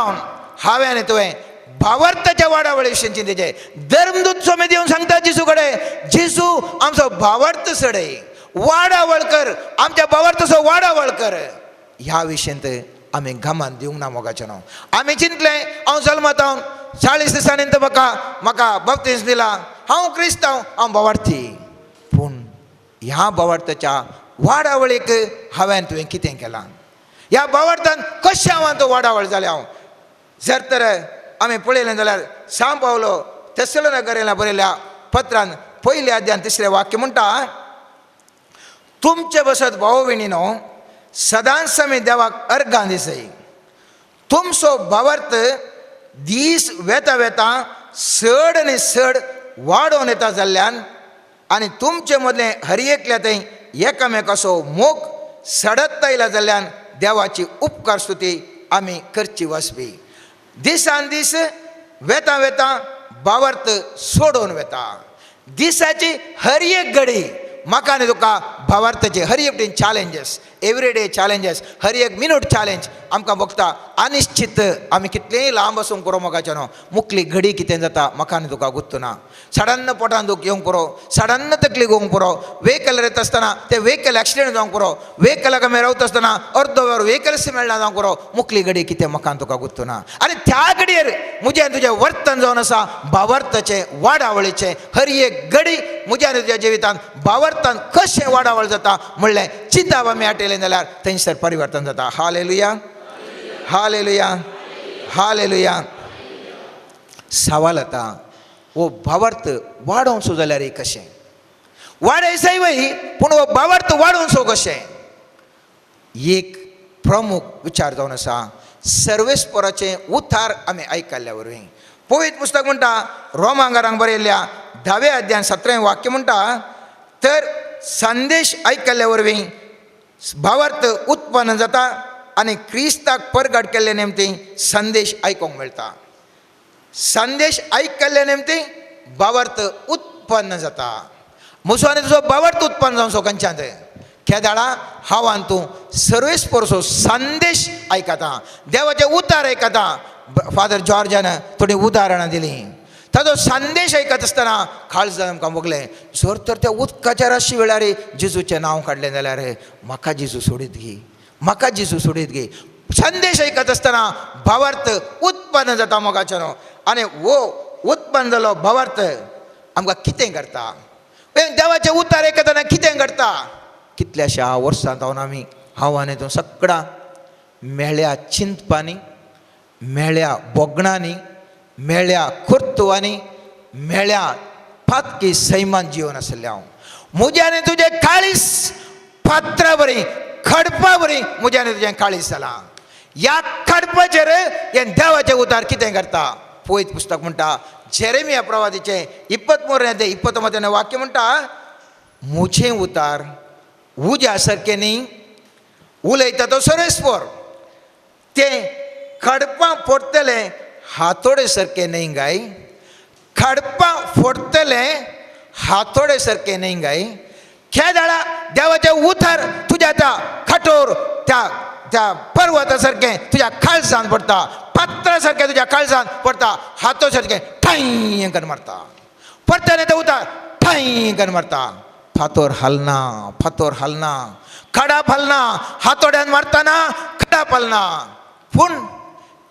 हांवें आनी तुवें भावार्थाच्या वाडावळे विशयी चिंतेचें. धर्मदूत सोमे दिवन सांगता जेजू कडेन जेजू आमचो भावार्थ सडय, वाडावळ कर, आमच्या भावार्थाचो वाडावळ कर. ह्या विशयींत आमी गमान दिवंक ना मोगाचें न्हू. आमी चिंतलें हांव जल्मात 40 दिसांनी म्हाका बपतीस दिला, हांव क्रिस्तांव, हांव भावार्थी. पूण ह्या भावार्थाच्या वाडावळेक हांवें तुवें कितें केलां? ह्या भावार्थान कशें हांव तो वाडावळ जालें हांव? जर तर आमी पळयलें जाल्यार सांव पावलो थेसलोनिकेला बरयल्या पत्रान 1 अध्यायान 3 वाक्य म्हणटा तुमचे बसत भाव भयणीनो सदांच समी देवाक अर्गां दिसय. तुमचो भावार्थ दीस वेता वेता चड आनी चड वाडोवन येता जाल्ल्यान आनी तुमचे मदलें हर एकल्या थंय एकामेकाचो मोग सडत आयला जाल्ल्यान देवाची उपकार स्तुती आमी करची वचपी. दिसान दीस वेता वेता भावार्थ सोडून वेता. दिसाची हर एक घडी म्हाका आनी तुका भावार्थाचे हर एक चॅलेंजीस, एवरीडे चॅलेंजीस, हर एक मिनूट चॅलेंज आमकां बघता. अनिश्चित आमी कितलेंय लांब वचूंक पुरो मोगाचें न्हू. मुखली घडी कितें जाता म्हाका आनी तुका गुर्तू ना. सडन्न पोटान दूख येवंक पुरो, सडन्न तकली घेवंक पुरो, व्हेकल येता आसतना ते व्हेकल एक्सिडेंट जावंक पुरो, व्हेकलाक आमी रावता आसतना अर्द वर व्हेकल्स मेळना जावंक पुरो. मुखली घडी कितें म्हाका आनी तुका गुर्तू ना. आनी त्या घडयेर म्हजें तुजें वर्तन जावन आसा भावार्थाचें वाडावळीचें. हर एक घडी म्हज्या आनी तुज्या जिवितांत भावार्थान कशें वाडावळ जाता म्हणलें चिंताप आमी हाडटलें जाल्यार थंयसर परिवर्तन जाता. Hallelujah, hallelujah, hallelujah. सवाल आता वो भावार्थ वाडोवचो जाल्यार कशें? वाडयसाय वय पूण वो भावार्थ वाडोवचो कशें? एक प्रमुख विचार जावन आसा सर्वेस्पराचें उतार आमी आयकल्ल्या वरवीं. पवित्र पुस्तक म्हणटा रोमांकारांक बरयल्ल्या 10व्या अध्यायान 17वें वाक्य म्हणटा तर संदेश आयकल्ल्या वरवीं भावार्थ उत्पन्न जाता आनी क्रिस्ताक परगट केल्ले नेमती संदेश आयकोंक मेळटा. संदेश आयकल्ले नेमती भावार्थ उत्पन्न जाता. म्हजो आनी तुजो भावार्थ उत्पन्न जावचो खंयच्यान? केदाळा हांव आनी तूं सर्वेस्परचो संदेश आयकता, देवाचे उतार आयकता. फादर जॉर्जान थोडीं उदाहरणां दिलीं. ताजो संदेश आयकत आसतना काळजान आमकां बगलें जर तर त्या उदकाच्या राशी वेळार जेजूचें नांव काडलें जाल्यार म्हाका जेजू सोडीत घे, म्हाका जेजू सोडीत घे. संदेश आयकत आसतना भावार्थ उत्पन्न जाता मोगाचें न्हू. आनी वो उत्पन्न जालो भावार्थ आमकां कितें करता? देवाचें उतार आयकतना कितें करता? कितल्याशा वर्सां जावन आमी हांव आनी तूं सगळां मेळ्या चिंतपांनी, मेळ्या बोगणांनी, मेळ्या कुर्तुवांनी, मेळ्या पातकी सैमान जिवन आसलें हांव. म्हजें आनी तुजें काळीस पात्रां बरीं, खडपां बरीं म्हजें आनी तुजें काळीस जालां. ह्या खडपाचेर हें देवाचें उतार कितें करता? पवित्र पुस्तक म्हणटा जेरेमिया प्रवादीचें 23 ते 29 वाक्य म्हणटा म्हजें उतार उज्या सारकें न्ही, उलयता तो सर्वेस्पर. तें खडपां फोडटले हातोडे सारकें न्ही गाय, खडपां फोडटले हातोडे सारकें न्ही गाय. खेदाळा देवाचें उतार तुज्या त्या कठोर त्या पर्वता सारकें तुज्या काळजांत पडटा, पात्रा सारकें तुज्या काळजांत पडटा, हातो सारकें ठाय करून मारता. परतन येता उतार ठाय करून मारता. फातोर हलना, फातोर हलना, खडाप हलना, हातोड्यान मारतना खडाप हलना. पूण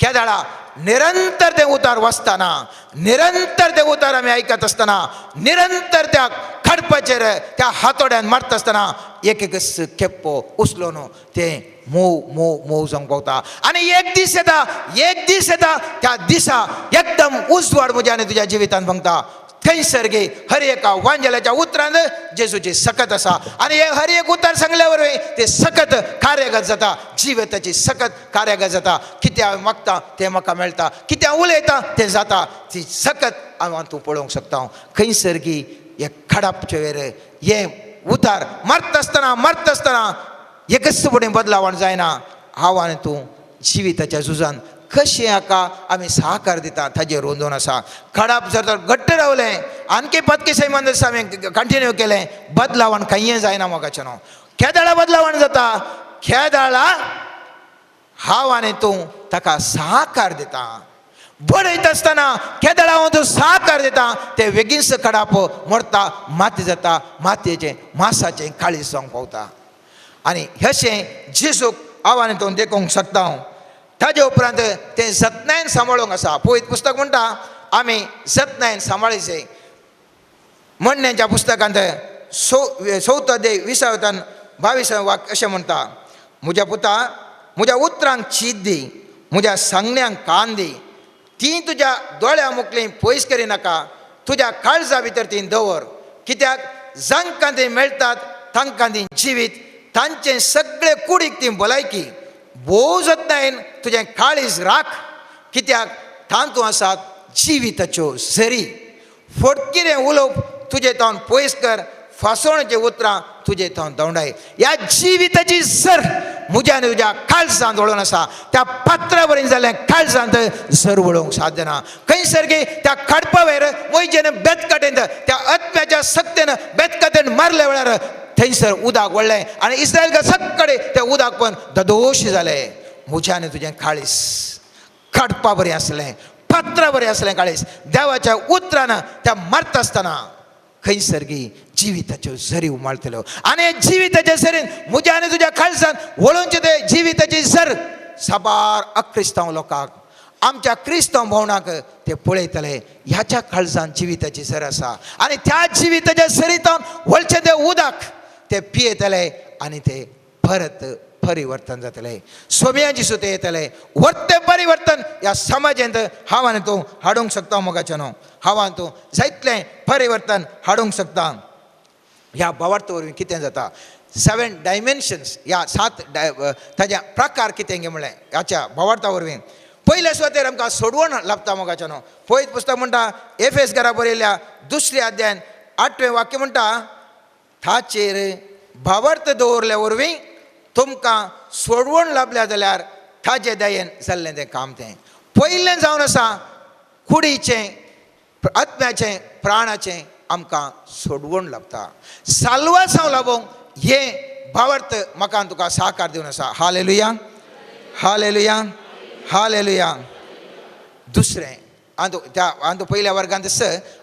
केदाळा निरंतर ते उतार वाचताना, निरंतर ते उतार आम्ही ऐकत असताना, निरंतर त्या खडपाचेर त्या हातोड्यान मारत असताना एक एक खेप्पो उचलोन ते मोव जावंक पावता. आनी एक दीस येता त्या दिसा एकदम उजवाड म्हज्या आनी तुज्या जिवितान भांगता. थंयसर गे हर एका वांजेलाच्या उतरान जेजूची सकत आसा. आनी हे हर एक उतार सांगल्या वरवीं ते सकत कार्यगत जाता, जिविताची सकत कार्यगत जाता. कितें हांव मागता तें म्हाका मेळटा, कितें हांव उलयता तें जाता. ती सकत हांव तूं पळोवंक शकता. खंयसर गी हे खडापचे वेर हे उतार मारता आसतना एकच फुडें बदलावण जायना. हांव आनी तूं जिविताच्या झुजान कशें हाका आमी सहकार दिता ताजेर रोंदून आसा. खडाप जर तर घट्ट रावलें, आणखी 25 सैमान दिसा हांवें कंटिन्यू केलें, बदलावण खंय जायना मोगाचें न्हू. खेदाळा बदलावण जाता, खेदाळा हांव आनी तूं ताका सहकार दिता. बडयता आसतना खेदाळा हांव तूं सहकार दिता. ते बेगीनच खडाप मोडटा, माती जाता, मातयेचें मांसाचें काळीज जावंक पावता. आनी अशें जेजूक हांव आनी तूं देखूंक शकता. ताजे उपरांत तें जतनायेन सांबाळूंक आसा. पळयत पुस्तक म्हणटा आमी जतनायेन सांबाळीचे. म्हणण्याच्या पुस्तकांत 4 अध्याय 20-22 वाक्य अशें म्हणटा, म्हज्या पुता म्हज्या उतरांक चीत दी, म्हज्या सांगण्यांक कान दी. ती तुज्या दोळ्या मुखलीं पयस करिनाका, तुज्या काळजा भितर ती दवर. कित्याक जांकां ती मेळटात तांकां ती जिवीत, तांचे सगळे कुडीक ती भलायकी. भोव जतनायेन तुजें काळीज राख, कित्याक तांतूं आसात जिविताच्यो झरी. फटकिरें उलोवप तुजे तावन पयस कर, फासोवणेचीं उतरां तुजे तावन दवडाय. ह्या जिविताची झर म्हज्या आनी तुज्या काळजांत वळून आसा. त्या पात्रा वरील जाल्लें काळजांत झर वळोवंक साध्य ना. खंयसर गे त्या खडपा वयर मोयजेन बेतकाटेन त्या आत्म्याच्या सक्तेन बेतकाटेन मारले वेळार थंयसर उदक वळ्ळें आनी इस्रायल सक्कडे तें उदक पण ददोश जालें. म्हज्या आनी तुजें काळीज खडपा बरें आसलें, पात्रा बरें आसलें काळीज. देवाच्या उतरान त्या मारता आसतना खंयसर गी जिविताच्यो झरी उमाळटल्यो. आनी जिविताच्या झरीन म्हज्या आनी तुज्या काळजान वळोवचें ते जिविताची झर साबार अक्रिस्तांव लोकांक, आमच्या क्रिस्तांव भोवणाक ते पळयतले. ह्याच्या काळजान जिविताची झर आसा. आनी त्या जिविताच्या झरींतल्यान वळचें तें उदक ते पियेतले आनी ते परत परिवर्तन जातले. सोम्याची सुते येतले. वर्ते परिवर्तन ह्या समाजांत हांव आनी तूं हाडूंक शकता. मोगाचें न्हू, हांव आनी तूं जायतलें परिवर्तन हाडूंक शकता. ह्या भावार्थ वरवीं कितें जाता, 7 डायमेन्शन्स, ह्या 7 ताज्या प्रकार कितें गे म्हणलें ह्याच्या भावार्था वरवीं. पयल्या सुवातेर आमकां सोडवण लाभता. मोगाचें न्हू, पळयत पुस्तक म्हणटा एफेसकारा बरयल्या 2 अध्यायान 8वें वाक्य म्हणटा, ताचेर भावार्थ दवरल्या वरवीं तुमकां सोडवण लाभल्या जाल्यार ताजे दयेन जाल्लें तें काम. तें पयलें जावन आसा कुडीचें, आत्म्याचें, प्राणाचें आमकां सोडवण लाभता. साल्वासांव लाभोवंक हे भावार्थ म्हाका आनी तुका सहकार दिवन आसा. Hallelujah, hallelujah, hallelujah. दुसरें आनी पयल्या वर्गांत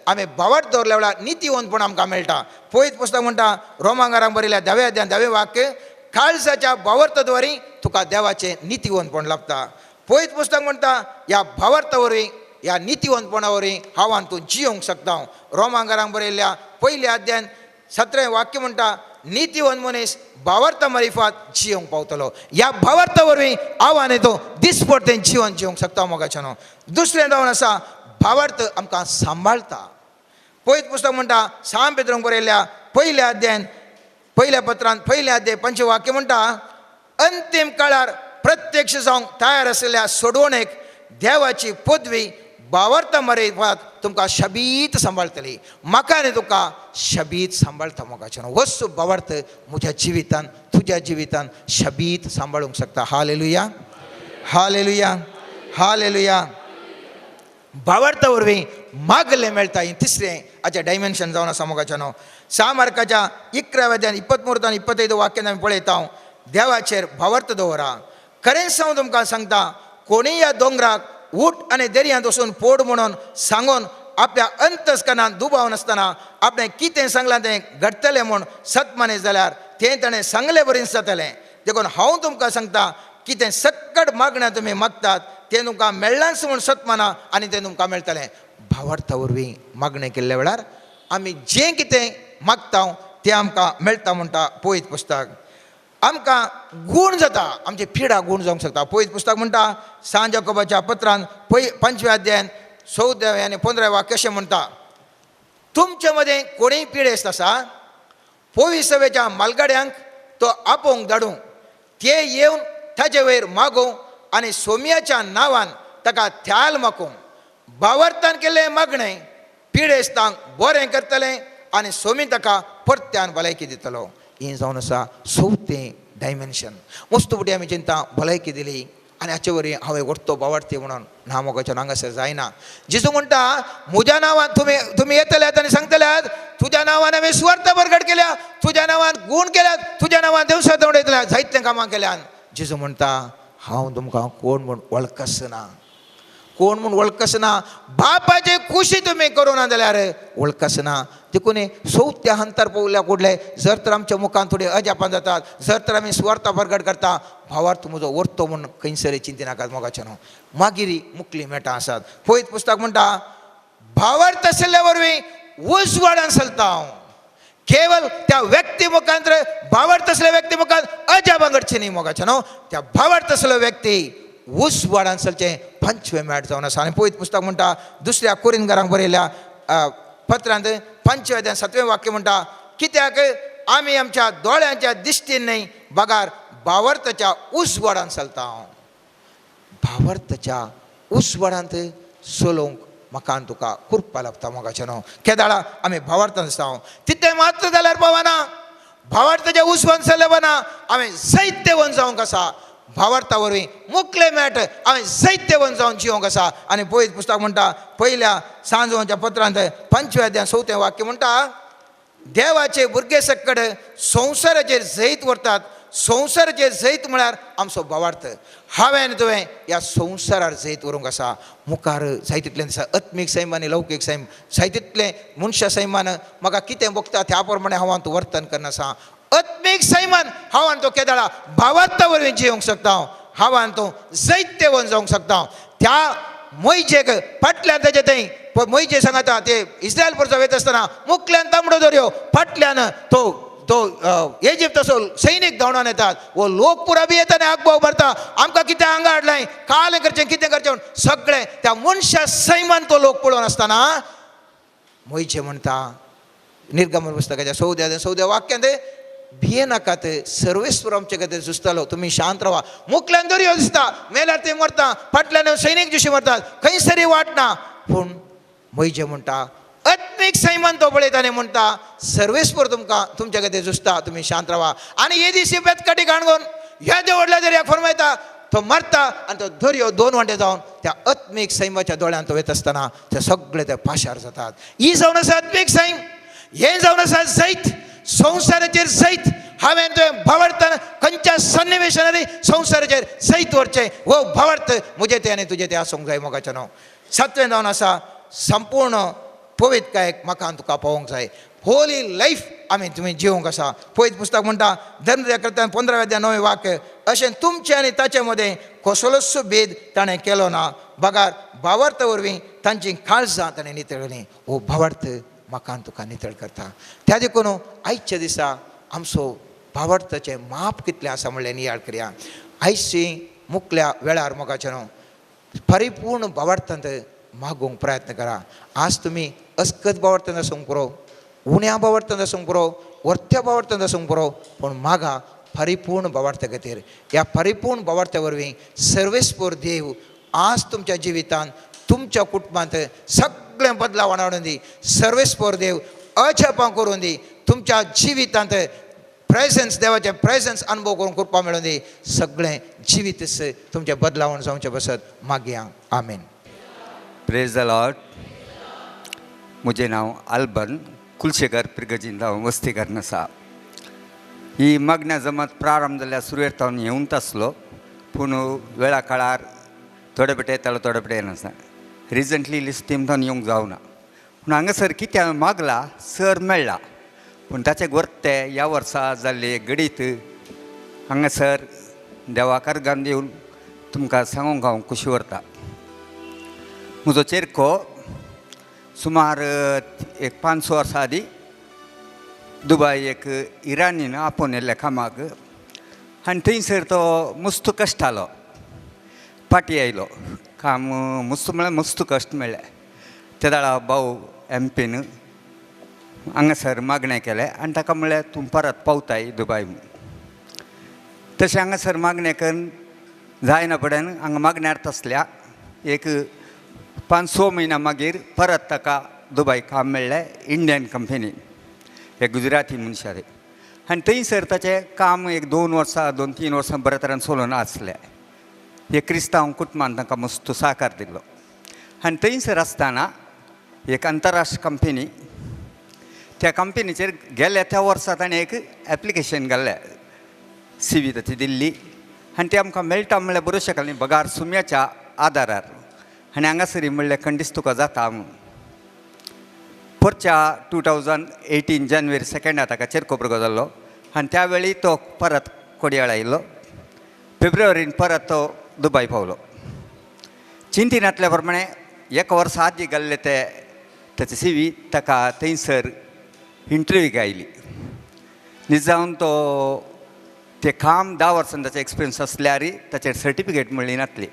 आमी भावार्थ दवरल्या वेळार नितीवंतपण आमकां मेळटा. पळयत पुस्तक म्हणटा रोमांकारांक बरयल्या 10वें अध्यायान 10वें वाक्य, काळजाच्या भावार्थ द्वारी तुका देवाचें नितीवंतपण लाभता. पळयत पुस्तक म्हणटा ह्या भावार्था वरवीं, ह्या नितीवंतपणा वरवीं हांव आनी तूं जियोंक शकता. रोमांकारांक बरयल्या 1 अध्यायान 17वें वाक्य म्हणटा, नितीवंत मनीस भावार्था मारिफात जियोंक पावतलो. ह्या भावार्था वरवीं हांव आनी तूं दिसपट तें जिवन जियोंक शकता. मोगाचें न्हू. दुसरें जावन आसा भावार्थ आमकां सांबाळटा. पळयत पुस्तक म्हणटा 6 पेद्रांक बरयल्या 1 अध्यायान 1 पत्रांत 1 अध्याय 5 वाक्य म्हणटा, अंतीम काळार प्रत्यक्ष जावंक तयार आसलेल्या सोडवणेक देवाची पदवी भावार्थ मारिफात तुमकां शबीत सांबाळटली. म्हाका आनी तुका शबीत सांबाळटा. मोगाचें न्हू. वस्तू भावार्थ म्हज्या जिवितान, तुज्या जिवितान शबीत सांबाळूंक शकता. Hallelujah, hallelujah, hallelujah. भावार्था वरवीं मागलें मेळटा. ही तिसरें हाचें डायमेन्शन जावन आसा. मोगाचें न्हू. 6 मार्काच्या 11व्या अध्यायान 23 आनी 25 वाक्यान आमी पळयता, देवाचेर भावार्थ दवरा. खरें सांगून तुमकां सांगता, कोणीय ह्या दोंगराक उठ आनी दर्यांत वचून पोड म्हणून सांगून आपल्या अंतस्करणांत दुबाव नासतना आपणें कितें सांगलां तें घडटलें म्हूण सत माने जाल्यार तें ताणें सांगलें बरें जातलें. देखून हांव तुमकां सांगता, कितें सक्कट मागण्या तुमी मागतात तें तुमकां मेळ्ळांच म्हूण सत माना आनी तें तुमकां मेळटलें. भावार्था वरवीं मागणें केल्ल्या वेळार आमी जें कितें मागता तें आमकां मेळटा म्हणटा पळयत पुस्तक. आमकां गूण जाता, आमची पिडा गूण जावंक शकता. पळयत पुस्तक म्हणटा सांज याकोबाच्या पत्रान 5व्या अध्यायान 14 आनी 15 वाक्य अशें म्हणटा, तुमचे मदें कोणीय पिडेस्त आसा, पवित्र सभेच्या मालगाड्यांक तो आपोवंक धाडूं, ते येवन ताचे वयर मागोवं आनी सोमयाच्या नांवान ताका थ्याल मागूं. भावार्थान केल्लें मागणें पिडेस्तांक बरें करतलें आनी सोमी ताका परत्यान भलायकी दितलो. हें जावन आसा 4थें डायमेन्शन. वस्तुपटी आमी चिंता भलायकी दिली आनी हाचे वरवीं हांवें व्हरतो भावार्थी म्हणून ना मोगाचें हांगासर जायना. जेजू म्हणटा म्हज्या नांवान तुमी येतल्यात आनी सांगतल्यात तुज्या नांवान हांवें सुवार्ता प्रगट केल्या, तुज्या नांवान गूण केल्यात, तुज्या नांवान देवसां उडयतल्यात, जायतीं कामां केल्यात. जेजू म्हणटा हांव तुमकां कोण म्हूण वळखच ना, कोण म्हूण वळखच ना. बापाचे खुशी तुमी करूना जाल्यार वळखच ना. देखून 4थ्या हंतर पळयल्या कुडले जर तर आमच्या मुखान थोडी अजापां जातात, जर तर आमी सुवार्ता प्रगट करता, भावार्थ म्हजो व्हरतो म्हूण खंयसर चिंती नाकात मोगाचें न्हू. मागीर मुखली मेटां आसात. पळयत पुस्तक म्हणटा भावार्थ आशिल्ल्या वरवीं उजवाडान चलता हांव. केवळ त्या व्यक्ती मुखांतर भावार्थ असलेल्या व्यक्ती मुखार अजापां घडची न्ही मोगाचें न्हू. त्या भावार्थ असलेलो व्यक्ती उजवाडान चलचें 5वें मेळ जावन आसा. आनी पळयत पुस्तक म्हणटा 2 कोरिंथकारांक बरयल्या पत्रांत 5व्या अध्यायान 7वें वाक्य म्हणटा, कित्याक आमी आमच्या दोळ्यांच्या दिश्टीन न्ही बगार भावार्थाच्या उजवाडान चलता हांव. भावार्थाच्या उजवाडांत चलोवंक म्हाका आनी तुका कुरपा लागता मोगाचें न्हू. केदाळा आमी भावार्थान आसता हांव तितलें मात्र जाल्यार पावना. भावार्थाच्या उजवान चल्ले वना हांवें जायतेवन जावंक आसा. भावार्था वरवीं मुखलें मेळ हांवें जायतेवन जावन जिवंक आसा. आनी पळयत पुस्तक म्हणटा पयल्या सांजोवाच्या पत्रांत 5व्या अध्यायान 4थें वाक्य म्हणटा, देवाचे भुरगे सकड संवसाराचेर जैत व्हरतात. संवसाराचेर जैत म्हळ्यार आमचो भावार्थ. हांवें आनी तुवें ह्या संवसारार जैत व्हरूंक आसा. मुखार जायतितलें दिसा आत्मीक सैम आनी लौकीक सैम, जायतितलें मनशा सैमान म्हाका कितें भोगता त्या प्रमाणे हांव तूं वर्तन करना आसा. आत्मीक सैमान हांव आनी तो केदाळा भावार्था वरवीं जिवंक शकता. हांव आनी तूं जायतेवन जावंक शकता. त्या मोयजेक फाटल्यान ताचे थंय मोयजे सांगता ते इस्रायल परचो वयता आसतना मुखल्यान तांबडो दर्यो, फाटल्यान तो इजिप्ताचो सैनीक धांवडावन येतात. वो लोक पुरा बी येता आनी आगबाव भरता, आमकां कितें हांगा हाडलाय, काल करचें कितें करचें म्हूण सगळें त्या मनशा सैमान तो लोक पळोवन आसतना मोयजे म्हणटा निर्गमन पुस्तकाच्या 14व्या वाक्यांत, भिये नाकात, सर्वेस्वर आमचे खातीर झुजतालो, तुमी शांत रावा. मुखल्यान दर्यो दिसता, मेल्यार ते मरता, फाटल्यान सैनीक जशी मरतात, खंयसरी वाट ना. पूण मोयजे म्हणटा आत्मीक सैमान तो पळयता आनी म्हणटा सर्वेस्वर तुमकां तुमच्या खातीर झुजता, तुमी शांत रावा. आनी हे दिसी बेतकाटी काणगोन ह्या देवडल्या दर्याक फरमायता, तो मरता आनी तो दर्यो 2 वांटे जावन त्या आत्मीक सैमाच्या दोळ्यान तो वयत आसतना ते सगळे ते पाशार जातात. ही जावन आसा आत्मीक सैम, हें जावन आसा जैत, संवसाराचेर जैत. हांवें तुवें भावार्थान खंयच्या सन्निवेशांनी संवसाराचेर जैत व्हरचें, वो भावार्थ म्हजे ते आनी तुजे ते आसूंक जाय मोगाचें न्हू. 7वें जावन आसा संपूर्ण पवित्रकायेक म्हाका आनी तुका पावोवंक जाय. होली लायफ आमी तुमी जिवंक आसा. पळयत पुस्तक म्हणटा धर्मकृत्यान 15व्या अध्यायान 9वें वाक्य, अशें तुमचे आनी ताचे मदें कसलोच भेद ताणें केलो ना. बगार भावार्थ वरवीं तांची काळजां ताणें नितळली. हो भावार्थ म्हाका आनी तुका नितळ करता. त्या देखून आयच्या दिसा आमचो भावार्थाचें माप कितलें आसा म्हणलें नियाळ करया. आयची मुखल्या वेळार मोगाचें न्हू परिपूर्ण भावार्थांत मागोवंक प्रयत्न करा. आज तुमी अस्कत भावार्थांत आसूंक पुरो, उण्या भावार्थांत आसूंक पुरो, वर्त्या भावार्थांत आसूंक पुरो, पूण मागा परिपूर्ण भावार्था खातीर. ह्या परिपूर्ण भावार्था वरवीं सर्वेस्वर देव आज तुमच्या जिवितांत तुमच्या कुटुंबांत सगळें बदलाव हाडून दी. सर्वेस्वर देव अजापां करून दी. तुमच्या जिवितांत प्रेझन्स, देवाचें प्रेझन्स अनुभव करून कृपा मेळून दी. सगळें जिवीतच तुमचें बदलावण जावचें बसत मागया. आमेन. Praise the Lord. म्हजें नांव आल्बर्न कुलशेखर पिरगजीन हांव वस्ती करन आसा. ही मागण्या जमात प्रारंभ जाल्यार सुरवेर हांव येवंत आसलो, पूण वेळा काळार थोडे पेटे येतालो, थोडे पेटे येनासा. रिजंटली लिस्ट तेमथान येवंक जावना. पूण हांगासर कितें मागला सर मेळ्ळा, पूण ताचे वर्ते ह्या वर्सा जाल्ले घडीत हांगासर देवाकार गान येवन तुमकां सांगूंक हांव खुशी व्हरता. म्हजो चेरको सुमार एक 5-6 वर्सां आदीं दुबय एक इराणीन आपोवन येल्ले कामाक आनी थंयसर तो मस्त कश्टालो. फाटी आयलो. काम मस्त म्हळ्यार मस्त कश्ट मेळ्ळे. त्या दाळा भाऊ MP हांगासर मागणें केलें आनी ताका म्हणलें तूं परत पावताय दुबय म्हूण. तशें हांगासर मागणें करून जायना फुडें हांगा मागण्यार तसल्या एक 5-6 म्हयन्या मागीर परत ताका दुबय काम मेळ्ळें इंडियन कंपनीन, एक गुजराती मनशारी. आनी थंयसर ताचें काम एक 2 वर्सां 2-3 वर्सां बरे तरेन चलून आसलें. एक क्रिस्तांव कुटुंबान तांकां मस्त सहकार दिल्लो. आनी थंयसर आसतना एक आंतरराष्ट्रीय कंपनी, त्या कंपनीचेर गेल्या त्या वर्सा ताणें एक एप्लिकेशन घाल्लें, CV ताची दिल्ली आनी ती आमकां मेळटा म्हणल्यार बरोवं शकलें पगार सुम्याच्या आदारार. आनी हांगासर म्हणलें खंडीस तुका जाता म्हूण. परच्या 2018 जानेवारी 2 ताका चेरको भुरगो जाल्लो आनी त्या वेळी तो परत कोडयाळ आयिल्लो. फेब्रुवारीन परत तो दुबय पावलो. चिंतिनातल्या प्रमाणे 1 वर्सा आदीं घाल्ले ताची CV ताका थंयसर इंटरव्यूक आयली. न्ही जावन तो तें काम 10 वर्सां ताचें एक्सपिरियन्स आसल्यार ताचेर सर्टिफिकेट मेळ्ळी नासली.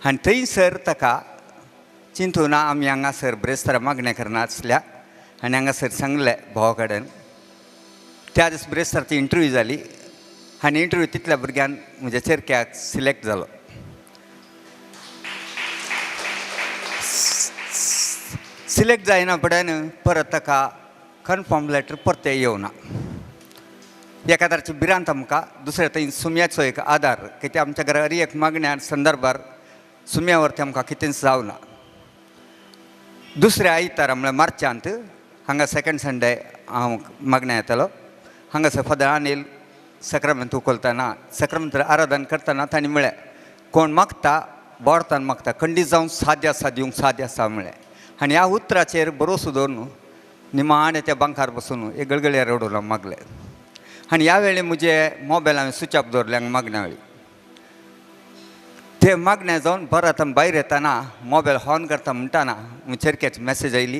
आनी थंयसर ताका चिंतून आमी हांगासर ब्रेस्तारा मागणें करना आसल्या आनी हांगासर सांगलें भावा कडेन. त्या दीस ब्रेस्ताराची इंटरव्यू जाली आनी इंटरव्यू तितल्या भुरग्यान म्हज्या चेरक्याक सिलेक्ट जालो. सिलेक्ट जायना फुडें परत ताका कन्फर्म लेटर परते येवना. एका तराची भिरांत आमकां. दुसरे थंय सुम्याचो एक आदार, कित्याक आमच्या घरा एक मागण्या संदर्भार सुम्या व्हरती आमकां कितेंच जावना. दुसऱ्या आयतारा म्हळ्यार मार्चांत हांगा 2nd संडे हांव मागण्या येतालो. हांगासर फादर अनिल सक्रामेंत उखलतना सक्रामेंत आराधन करतना तांणी म्हळें कोण मागता बोडतान मागता खंडीत जावन साद्य आसा दिवंक साद्य आसा म्हळें. आनी ह्या उतराचेर बरोवसो दवरून निमाणे त्या बंकार बसून एक गळगळ्या रडून हांव मागलें. आनी ह्या वेळी म्हजे मोबायल हांवें स्विच ऑफ दवरले हांगा मागण्या वेळी. ते मागण्या जावन परत भायर येतना मोबायल ऑन करता म्हणटाना चेरक्याची मॅसेज आयली,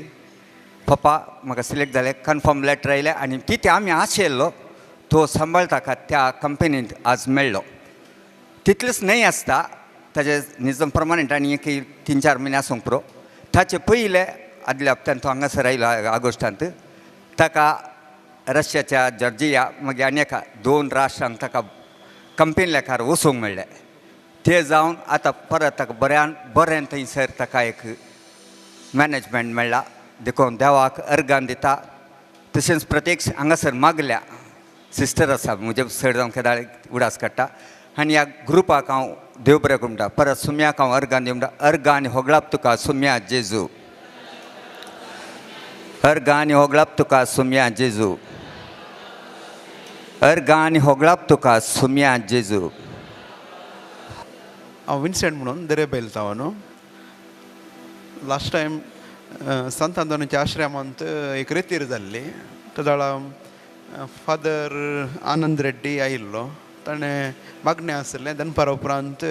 पप्पा म्हाका सिलेक्ट जालें, कन्फर्म लेटर आयलें आनी कितें आमी आशेल्लो तो सांबाळ ताका त्या कंपनींत आज मेळ्ळो. तितलेंच न्हय आसता ताजे निजम परमानंट आनी एक 3-4 म्हयने आसूंक पुरो. ताचे पयले आदल्या हप्त्यान तो हांगासर आयलो ऑगस्टांत. ताका रशियाच्या जॉर्जिया मागीर आनी एका 2 राष्ट्रांक ताका कंपनी लेखार वचूंक मेळ्ळें. ते जावन आतां परत ताका बरें थंयसर ताका एक मॅनेजमेंट मेळ्ळा. देखून देवाक अर्गान दिता. तशेंच प्रत्येक हांगासर मागल्या सिस्टर आसा म्हजे सर जावन केदाळ उडास काडटा आनी ह्या ग्रुपाक हांव देव बरें करूं म्हणटा. परत सुम्याक हांव अर्गान दिवं म्हणटा. अर्गान होगळाप तुका सुम्या जेजू. अर्गान होगळाप तुका सुम्या जेजू. अर्गान होगळाप तुका सुम्या जेजू. हांव विन्सेंट म्हणून दरेबेलतां न्हू. लास्ट टायम संत आंतोनीच्या आश्रमांत एक रेतीर जाल्ली. त्या वेळा फादर आनंद रेड्डी आयिल्लो. ताणें मागणें आसलें दनपारा उपरांत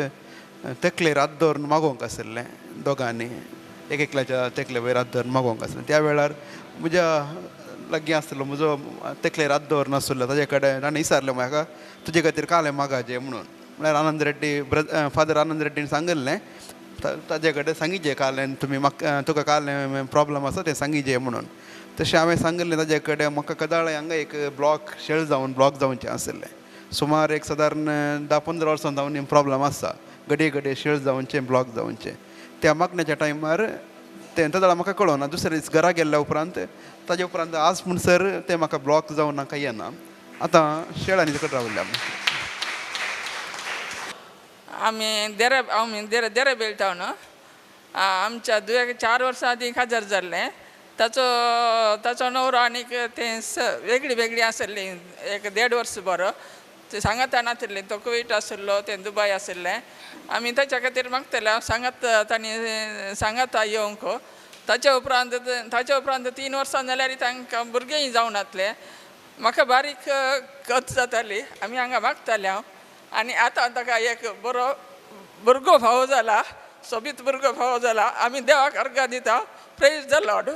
तकलेर हात दवरून मागोवंक आसलें. दोगांनी एक एकल्याच्या तकले वयर हात दवरून मागोवंक आसलें. त्या वेळार म्हज्या लागीं आसलो म्हजो तकलेर हात दवरनासलो. ताजे कडेन ताणें विचारलें म्हाका तुजे खातीर कालें मागाचें म्हणून. म्हळ्यार आनंद रेड्डी फादर आनंद रेड्डीन सांगलें ताजे कडेन सांगिजे कालें तुमी म्हाका तुका कालें प्रॉब्लम आसा तें सांगिजे म्हणून. तशें हांवें सांगलें ताजे कडेन. म्हाका कदाळे हांगा एक शेळ जावन ब्लॉक जावचें आसलें. सुमार एक सादारण 10-15 वर्सां जावन प्रॉब्लम आसा. घडये शेळ जावचें ब्लॉक जावचें. त्या मागण्याच्या टायमार तें ताका म्हाका कळोना. दुसरे दीस घरा गेल्ल्या उपरांत ताजे उपरांत आज म्हणसर तें म्हाका ब्लॉक जावन म्हाका येना. आतां शेळांनी तिकडे रावल्या. आमी देरेबेल टावन आमच्या 4 वर्सां आदीं काजार जाल्लें. ताचो नवरो आनीक तें वेगळी आसली. एक 1.5 वर्स बरो ते सांगात नासलें. तो कुवेट आसलो, तें दुबय आसलें. आमी ताच्या खातीर मागतले सांगात तांणी सांगात येवंक. ताच्या उपरांत 3 वर्सां जाल्यार तांकां भुरगेंय जावन जातलें. म्हाका बारीक कथ जाताली. आमी हांगा मागताले हांव. आनी आतां ताका एक भुरगो भाव जाला सोबीत भुरगो भाव जाला आमी देवाक अर्घ दिता प्रेज द लॉर्ड